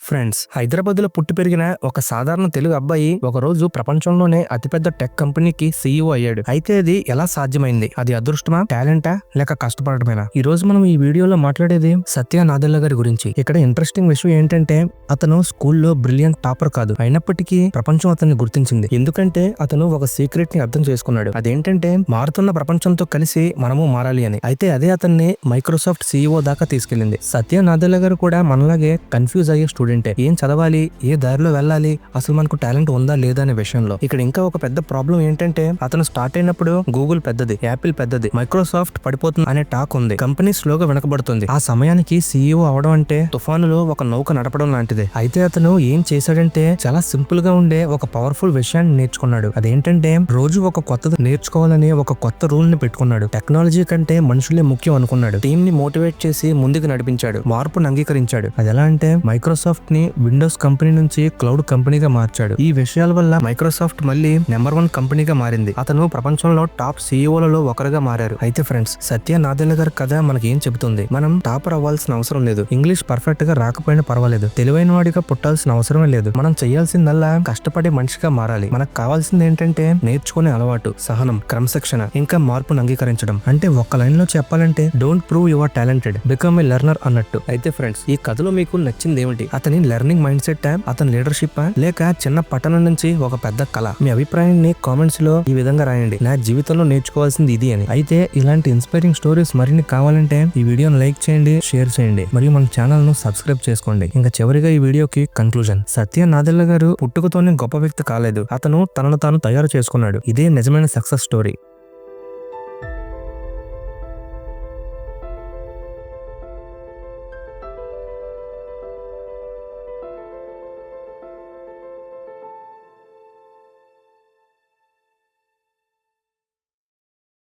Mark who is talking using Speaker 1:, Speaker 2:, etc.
Speaker 1: Friends, Hyderabad లో పుట్టి పెరిగిన ఒక సాధారణ తెలుగు అబ్బాయి ఒక రోజు ప్రపంచంలోనే అతిపెద్ద టెక్ కంపెనీకి సీఈఓ అయ్యాడు. అయితే అది ఎలా సాధ్యమైంది? అది అదృష్టమా, టాలెంటా, లేక కష్టపడటమేనా? ఈ రోజు మనం ఈ వీడియోలో మాట్లాడేది సత్య నాదెళ్ల గారి గురించి. ఇక్కడ ఇంట్రెస్టింగ్ విషయం ఏంటంటే అతను స్కూల్లో బ్రిలియంట్ టాపర్ కాదు, అయినప్పటికీ ప్రపంచం అతన్ని గుర్తించింది. ఎందుకంటే అతను ఒక సీక్రెట్ ని అర్థం చేసుకున్నాడు. అదేంటంటే మారుతున్న ప్రపంచంతో కలిసి మనము మారాలి అని. అయితే అదే అతన్ని మైక్రోసాఫ్ట్ సీఈఓ దాకా తీసుకెళ్లింది. సత్య నాదెళ్ల గారు కూడా మనలాగే కన్ఫ్యూజ్ అయ్యే స్టూడెంట్. ఏం చదవాలి, ఏ దారిలో వెళ్ళాలి, అసలు మనకు టాలెంట్ ఉందా లేదా అనే విషయంలో. ఇక్కడ ఇంకా ఒక పెద్ద ప్రాబ్లం ఏంటంటే అతను స్టార్ట్ అయినప్పుడు గూగుల్ పెద్దది, యాపిల్ పెద్దది, మైక్రోసాఫ్ట్ పడిపోతుంది అనే టాక్ ఉంది. కంపెనీ స్లోగా వెనకబడుతుంది. ఆ సమయానికి సీఈఓ అవడం అంటే తుఫానులో ఒక నౌక నడపడం లాంటిదే. అయితే అతను ఏం చేశాడంటే చాలా సింపుల్ గా ఉండే ఒక పవర్ఫుల్ విషయాన్ని నేర్చుకున్నాడు. అదేంటంటే రోజు ఒక కొత్తది నేర్చుకోవాలని ఒక కొత్త రూల్ ని పెట్టుకున్నాడు. టెక్నాలజీ కంటే మనుషులే ముఖ్యం అనుకున్నాడు. టీమ్ ని మోటివేట్ చేసి ముందుకు నడిపించాడు. మార్పును అంగీకరించాడు. అది ఎలా అంటే మైక్రోసాఫ్ట్ ని విండోస్ కంపెనీ నుంచి క్లౌడ్ కంపెనీగా మార్చాడు. ఈ విషయాల వల్ల మైక్రోసాఫ్ట్ మళ్ళీ నెంబర్ 1 కంపెనీగా మారింది. అతను ప్రపంచంలో టాప్ సీఈఓలలో ఒకరుగా మారారు. అయితే ఫ్రెండ్స్, సత్య నాదెళ్ల గారి కథ మనకి ఏం చెబుతుంది? మనం టాపర్ అవ్వాల్సిన అవసరం లేదు. ఇంగ్లీష్ పర్ఫెక్ట్ గా రాకపోయినా పర్వాలేదు. తెలివైన వాడిగా పుట్టాల్సిన అవసరమే లేదు. మనం చేయాల్సిందల్లా కష్టపడే మనిషిగా మారాలి. మనకు కావాల్సింది ఏంటంటే నేర్చుకునే అలవాటు, సహనం, క్రమశిక్షణ, ఇంకా మార్పును అంగీకరించడం. అంటే ఒక్క లైన్ లో చెప్పాలంటే don't prove your talented, become a learner అన్నట్టు. అయితే ఫ్రెండ్స్, ఈ కథలో మీకు నచ్చింది ఏమిటి? అతని లెర్నింగ్ మైండ్ సెట్, అతని లీడర్షిప్, లేక చిన్న పట్టణం నుంచి ఒక పెద్ద కళ? మీ అభిప్రాయాన్ని కామెంట్స్ లో ఈ విధంగా రాయండి. నా జీవితంలో నేర్చుకోవాల్సింది ఇది అని. అయితే ఇలాంటి ఇన్స్పైరింగ్ స్టోరీస్ మరిన్ని కావాలంటే ఈ వీడియోని లైక్ చేయండి, షేర్ చేయండి, మరియు మన ఛానల్ ను సబ్స్క్రైబ్ చేసుకోండి. ఇంకా చివరిగా ఈ వీడియోకి కన్క్లూజన్. సత్య నాదెళ్ల గారు పుట్టుకతోనే గొప్ప వ్యక్తి కాలేదు. అతను తనను తాను తయారు చేసుకున్నాడు. ఇదే నిజమైన సక్సెస్ స్టోరీ.